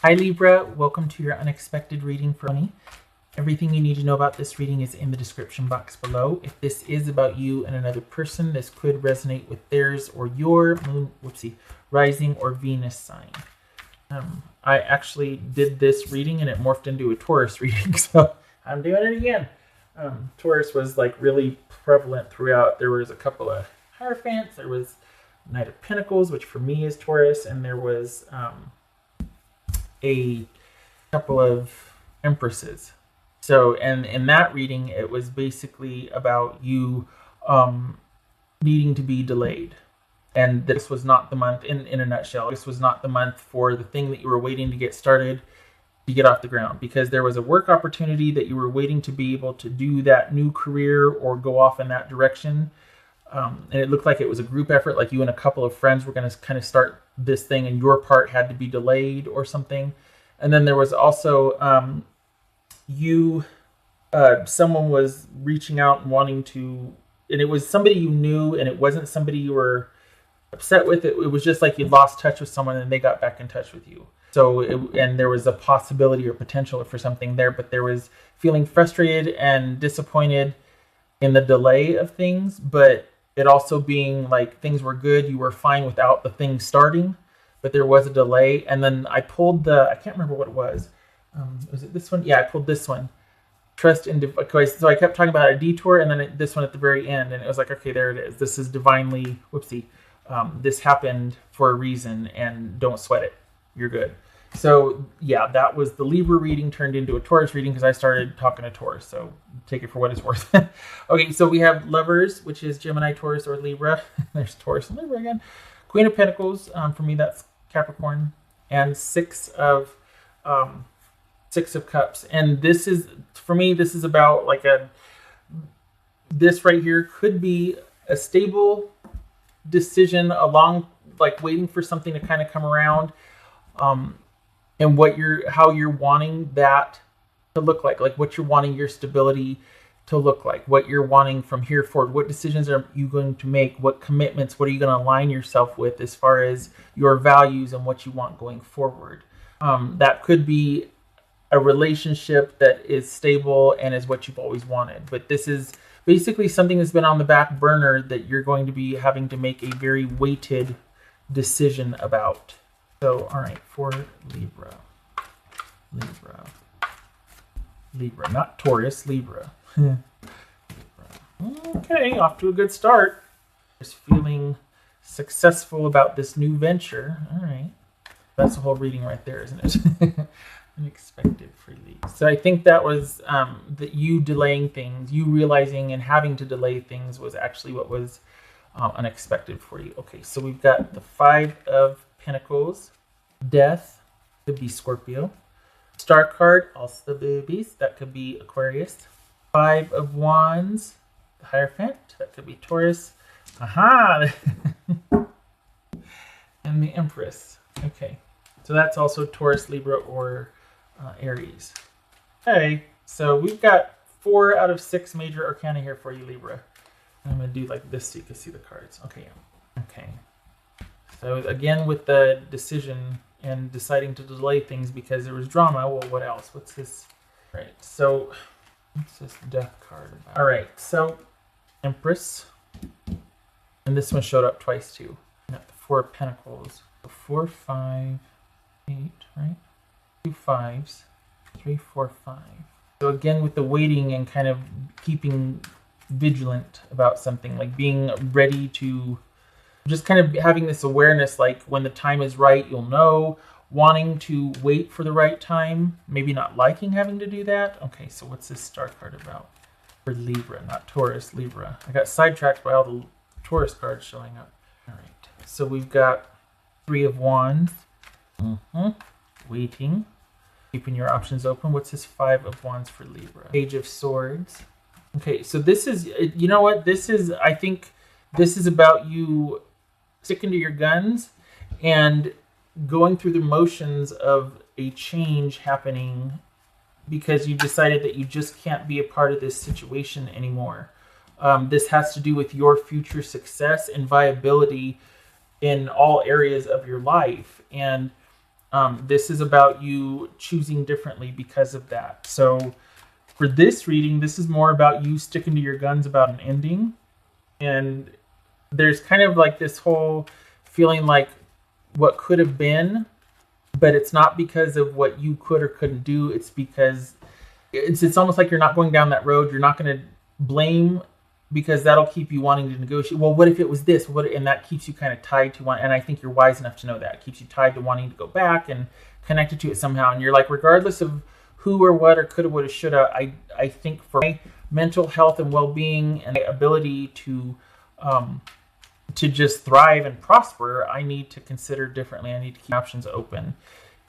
Hi Libra, welcome to your unexpected reading for me. Everything you need to know about this reading is in the description box below. If this is about you and another person, this could resonate with theirs or your moon, rising or Venus sign. I actually did this reading and it morphed into a Taurus reading, so I'm doing it again. Taurus was like really prevalent throughout. There was a couple of Hierophants, there was Knight of Pentacles, which for me is Taurus, and there was a couple of Empresses. So, and in that reading, it was basically about you needing to be delayed. And this was not the month, in a nutshell, this was not the month for the thing that you were waiting to get started, to get off the ground. Because there was a work opportunity that you were waiting to be able to do that new career or go off in that direction. And it looked like it was a group effort, like you and a couple of friends were going to kind of start this thing and your part had to be delayed or something. And then there was also someone was reaching out and wanting to, and it was somebody you knew and it wasn't somebody you were upset with. It was just like you lost touch with someone and they got back in touch with you. So, and there was a possibility or potential for something there, but there was feeling frustrated and disappointed in the delay of things, but it also being like things were good, you were fine without the thing starting, but there was a delay. And then I pulled I can't remember what it was. Was it this one? Yeah, I pulled this one. Trust in, so I kept talking about a detour, and then this one at the very end, and it was like, okay, there it is. This is divinely, this happened for a reason, and don't sweat it. You're good. So yeah, that was the Libra reading turned into a Taurus reading because I started talking to Taurus. So take it for what it's worth. Okay, so we have Lovers, which is Gemini, Taurus, or Libra. There's Taurus and Libra again. Queen of Pentacles, for me that's Capricorn, and Six of Cups. And this is, for me, this is about like this right here could be a stable decision along, like waiting for something to kind of come around. And how you're wanting that to look like what you're wanting your stability to look like, what you're wanting from here forward, what decisions are you going to make, what commitments, what are you going to align yourself with as far as your values and what you want going forward. That could be a relationship that is stable and is what you've always wanted. But this is basically something that's been on the back burner that you're going to be having to make a very weighted decision about. So, all right, for Libra, not Taurus, Libra. Okay, off to a good start. Just feeling successful about this new venture. All right, that's the whole reading right there, isn't it? Unexpected for Libra. So I think that was that you delaying things, you realizing and having to delay things was actually what was unexpected for you. Okay, so we've got the Five of Pentacles, Death, could be Scorpio. Star card, also the boobies, that could be Aquarius. Five of Wands, the Hierophant, that could be Taurus. Aha! And the Empress. Okay, so that's also Taurus, Libra, or Aries. Okay, so we've got 4 out of 6 major arcana here for you, Libra. I'm going to do like this so you can see the cards. Okay. So again, with the decision and deciding to delay things because there was drama, well, what else? What's this? Right, so what's this Death card about? All right, so Empress. And this one showed up twice too. Got the 4 of Pentacles. 4, 5, 8, right? 2 5s, 3, 4, 5. So again, with the waiting and kind of keeping vigilant about something, like being ready to just kind of having this awareness, like when the time is right, you'll know, wanting to wait for the right time, maybe not liking having to do that. Okay, so what's this Star card about? For Libra, not Taurus, Libra. I got sidetracked by all the Taurus cards showing up. All right, so we've got 3 of Wands. Waiting. Keeping your options open. What's this 5 of Wands for Libra? Page of Swords. Okay, so this is, you know what? I think this is about you sticking to your guns and going through the motions of a change happening because you decided that you just can't be a part of this situation anymore. This has to do with your future success and viability in all areas of your life. And This is about you choosing differently because of that. So for this reading, this is more about you sticking to your guns about an ending. And there's kind of like this whole feeling like what could have been, but it's not because of what you could or couldn't do. It's because it's almost like you're not going down that road. You're not going to blame, because that'll keep you wanting to negotiate. Well, what if it was this? And that keeps you kind of tied to one. And I think you're wise enough to know that. It keeps you tied to wanting to go back and connected to it somehow. And you're like, regardless of who or what or coulda, woulda, shoulda, I think for my mental health and well-being and the ability to just thrive and prosper, I need to consider differently. I need to keep options open.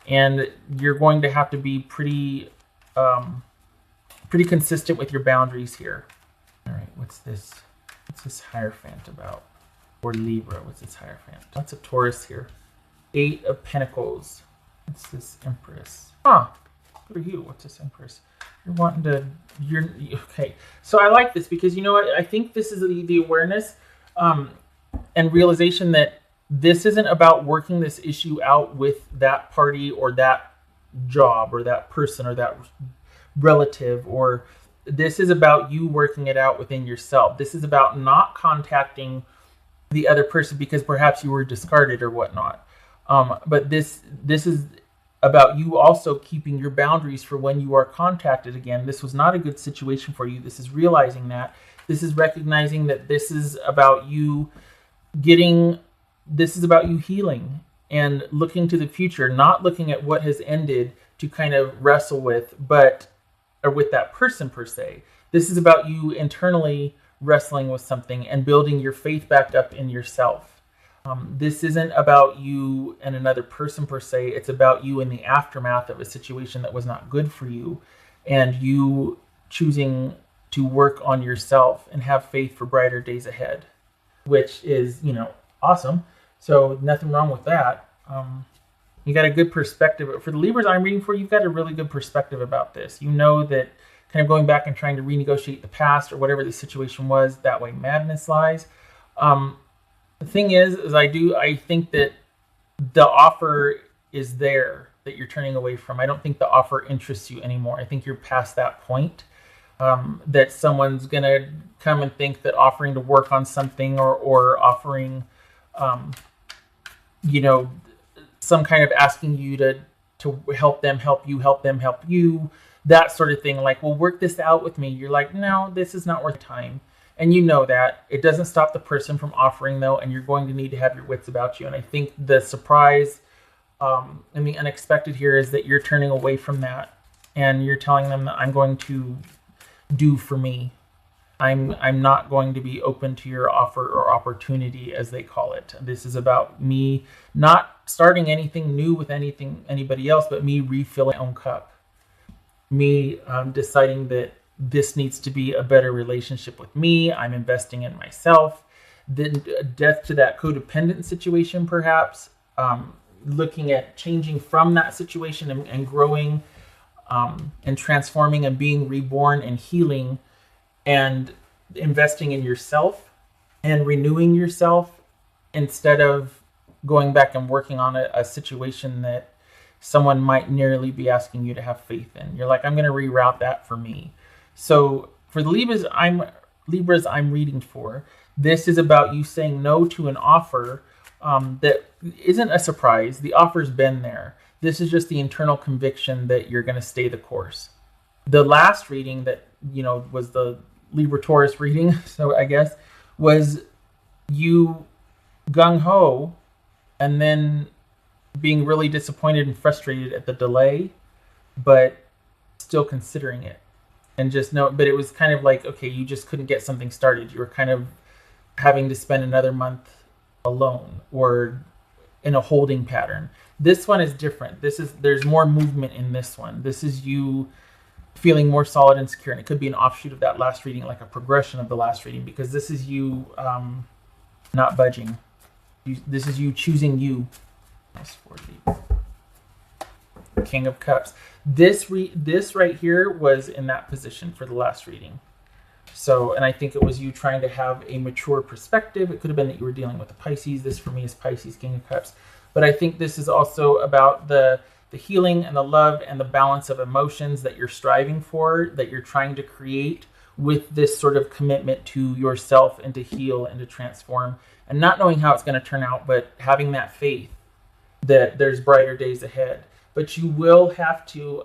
And you're going to have to be pretty consistent with your boundaries here. All right, what's this? What's this Hierophant about? Or Libra, what's this Hierophant? What's a Taurus here? 8 of Pentacles. What's this Empress? Huh, good for you. What's this Empress? You're wanting to, okay. So I like this because, you know what? I think this is the awareness and realization that this isn't about working this issue out with that party or that job or that person or that relative, or this is about you working it out within yourself. This is about not contacting the other person because perhaps you were discarded or whatnot. But this is about you also keeping your boundaries for when you are contacted again. This was not a good situation for you. This is realizing that. This is recognizing that this is about you this is about you healing and looking to the future, not looking at what has ended to kind of wrestle with, or with that person per se. This is about you internally wrestling with something and building your faith back up in yourself. This isn't about you and another person per se. It's about you in the aftermath of a situation that was not good for you, and you choosing to work on yourself and have faith for brighter days ahead, which is, awesome. So nothing wrong with that. You got a good perspective. For the Libras I'm reading for, you've got a really good perspective about this. You know that kind of going back and trying to renegotiate the past or whatever the situation was, that way madness lies. The thing is I think that the offer is there that you're turning away from. I don't think the offer interests you anymore. I think you're past that point, that someone's going to come and think that offering to work on something or offering, some kind of asking you to help them, help you, that sort of thing. Like, well, work this out with me. You're like, no, this is not worth time. And you know that. It doesn't stop the person from offering, though, and you're going to need to have your wits about you. And I think the surprise and the unexpected here is that you're turning away from that, and you're telling them that I'm going to do for me. I'm not going to be open to your offer or opportunity, as they call it. This is about me not starting anything new with anybody else, but me refilling my own cup. Me deciding that this needs to be a better relationship with me. I'm investing in myself. Then death to that codependent situation, perhaps. Looking at changing from that situation and growing and transforming and being reborn and healing and investing in yourself and renewing yourself instead of going back and working on a situation that someone might nearly be asking you to have faith in. You're like, I'm going to reroute that for me. So for the Libras I'm reading for, this is about you saying no to an offer that isn't a surprise. The offer's been there. This is just the internal conviction that you're going to stay the course. The last reading that, was the Libra Taurus reading, so I guess, was you gung-ho and then being really disappointed and frustrated at the delay, but still considering it. And but it was kind of like, okay, you just couldn't get something started. You were kind of having to spend another month alone or in a holding pattern. This one is different. There's more movement in this one. This is you feeling more solid and secure. And it could be an offshoot of that last reading, like a progression of the last reading, because this is you not budging. This is you choosing you. King of Cups. This right here was in that position for the last reading. So, and I think it was you trying to have a mature perspective. It could have been that you were dealing with a Pisces. This for me is Pisces, King of Cups. But I think this is also about the healing and the love and the balance of emotions that you're striving for, that you're trying to create with this sort of commitment to yourself and to heal and to transform, and not knowing how it's going to turn out, but having that faith that there's brighter days ahead. But you will have to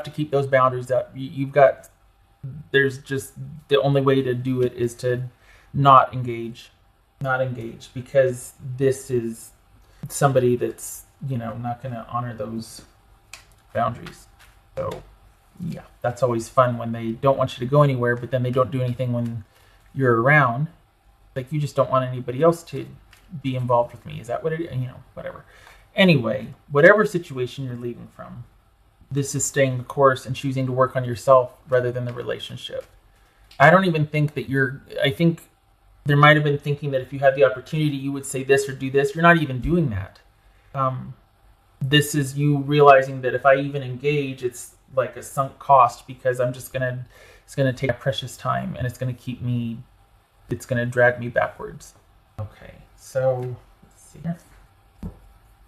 keep those boundaries up. There's just, the only way to do it is to not engage, because this is somebody that's, not going to honor those boundaries. So yeah, that's always fun when they don't want you to go anywhere, but then they don't do anything when you're around. Like, you just don't want anybody else to be involved with me. Is that what it, whatever. Anyway, whatever situation you're leaving from, this is staying the course and choosing to work on yourself rather than the relationship. I don't even think that I think there might have been thinking that if you had the opportunity, you would say this or do this. You're not even doing that. This is you realizing that if I even engage, it's like a sunk cost, because it's going to take precious time, and it's going to drag me backwards. Okay, so let's see here.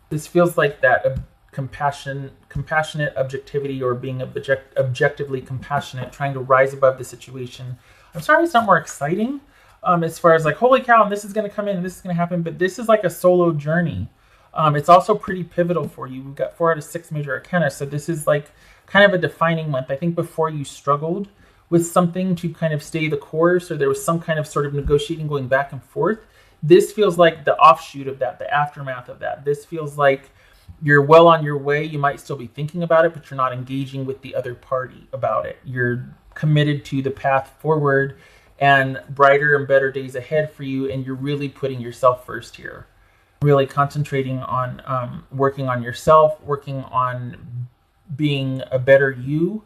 This feels like that compassionate objectivity, or being objectively compassionate, trying to rise above the situation. I'm sorry it's not more exciting as far as like, holy cow, and this is going to come in and this is going to happen, but this is like a solo journey. It's also pretty pivotal for you. We've got 4 out of 6 major arcana, so this is like kind of a defining month. I think before you struggled with something to kind of stay the course, or there was some kind of sort of negotiating going back and forth. This feels like the offshoot of that, the aftermath of that. This feels like you're well on your way. You might still be thinking about it, but you're not engaging with the other party about it. You're committed to the path forward and brighter and better days ahead for you, and you're really putting yourself first here. Really concentrating on working on yourself, working on being a better you,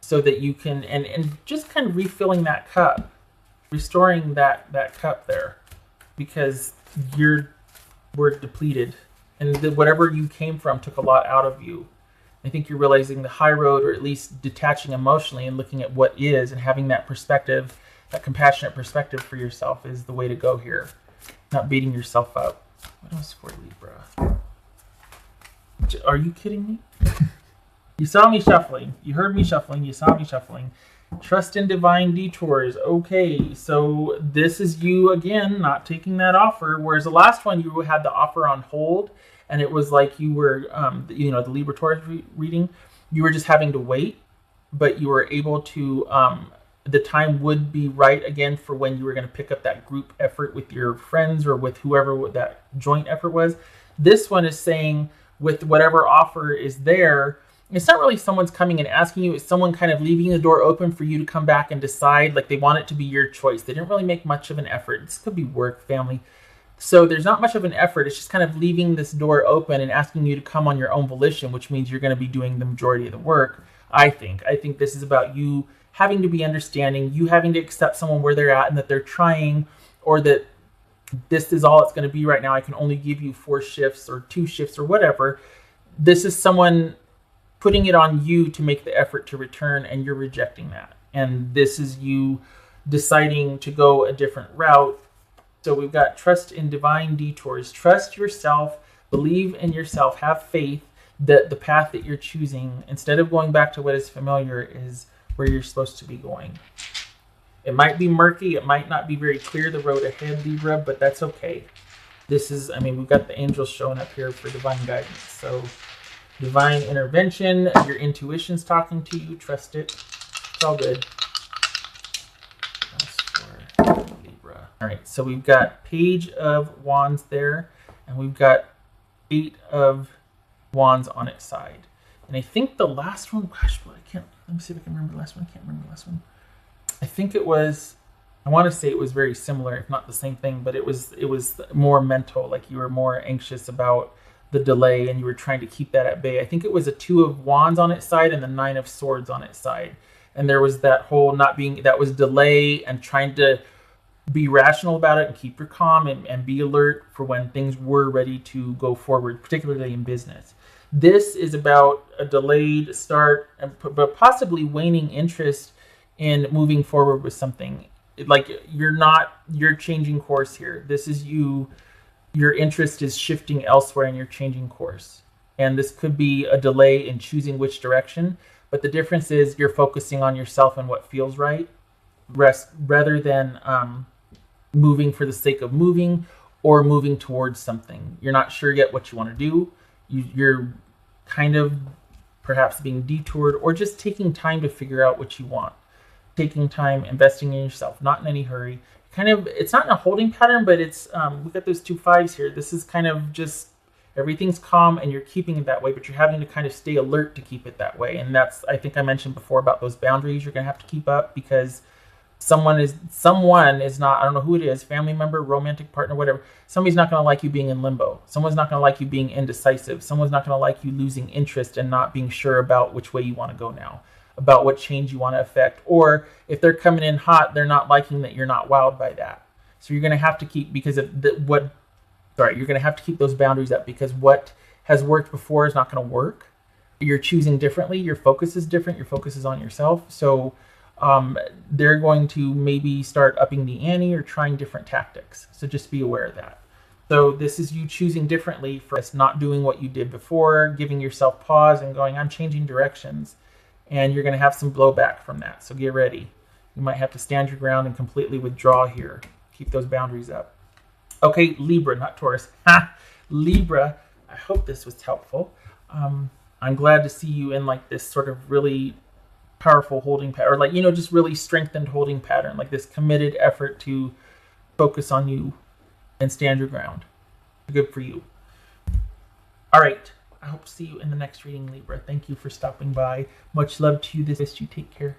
so that you can, and just kind of refilling that cup, restoring that cup there, because we're depleted, and whatever you came from took a lot out of you. I think you're realizing the high road, or at least detaching emotionally and looking at what is, and having that perspective, that compassionate perspective for yourself, is the way to go here. Not beating yourself up. What else for Libra? Are you kidding me? You saw me shuffling. You heard me shuffling. You saw me shuffling. Trust in divine detours. Okay, so this is you again not taking that offer, whereas the last one you had the offer on hold, and it was like you were, the Libra Taurus reading, you were just having to wait, but you were able to, the time would be right again for when you were going to pick up that group effort with your friends or with whoever that joint effort was. This one is saying with whatever offer is there, it's not really someone's coming and asking you, it's someone kind of leaving the door open for you to come back and decide, like they want it to be your choice. They didn't really make much of an effort. This could be work, family. So there's not much of an effort. It's just kind of leaving this door open and asking you to come on your own volition, which means you're going to be doing the majority of the work, I think. I think this is about you having to be understanding, you having to accept someone where they're at and that they're trying, or that this is all it's going to be right now. I can only give you 4 shifts or 2 shifts or whatever. This is someone putting it on you to make the effort to return, and you're rejecting that. And this is you deciding to go a different route. So we've got trust in divine detours. Trust yourself, believe in yourself, have faith that the path that you're choosing, instead of going back to what is familiar, is where you're supposed to be going. It might be murky, it might not be very clear, the road ahead, Libra, but that's okay. This is, we've got the angels showing up here for divine guidance. So divine intervention, your intuition's talking to you, trust it. It's all good. That's for Libra. All right, so we've got Page of Wands there, and we've got 8 of Wands on its side. And I think the last one, let me see if I can remember the last one. I can't remember the last one. I think it was, I want to say it was very similar, if not the same thing, but it was more mental, like you were more anxious about the delay and you were trying to keep that at bay. I think it was a 2 of Wands on its side and the 9 of Swords on its side. And there was that whole that was delay and trying to be rational about it and keep your calm and be alert for when things were ready to go forward, particularly in business. This is about a delayed start, but possibly waning interest in moving forward with something. Like you're changing course here. This is you your interest is shifting elsewhere and you're changing course. And this could be a delay in choosing which direction, but the difference is you're focusing on yourself and what feels right, rather than moving for the sake of moving or moving towards something. You're not sure yet what you want to do. You're kind of perhaps being detoured or just taking time to figure out what you want. Taking time, investing in yourself, not in any hurry. Kind of, it's not in a holding pattern, but it's, we got those 2 5s here. This is kind of just, everything's calm and you're keeping it that way, but you're having to kind of stay alert to keep it that way. And that's, I think I mentioned before about those boundaries you're going to have to keep up, because someone is not, I don't know who it is, family member, romantic partner, whatever. Somebody's not going to like you being in limbo. Someone's not going to like you being indecisive. Someone's not going to like you losing interest and not being sure about which way you want to go now, about what change you want to affect. Or if they're coming in hot, they're not liking that you're not wowed by that. So you're going to have to keep, because of you're going to have to keep those boundaries up, because what has worked before is not going to work. You're choosing differently. Your focus is different. Your focus is on yourself. So they're going to maybe start upping the ante or trying different tactics. So just be aware of that. So this is you choosing differently for not doing what you did before, giving yourself pause and going, I'm changing directions. And you're going to have some blowback from that. So get ready. You might have to stand your ground and completely withdraw here. Keep those boundaries up. Okay, Libra, not Taurus. Libra, I hope this was helpful. I'm glad to see you in like this sort of really powerful holding pattern, or like, just really strengthened holding pattern, like this committed effort to focus on you and stand your ground. Good for you. All right. I hope to see you in the next reading, Libra. Thank you for stopping by. Much love to you. You take care.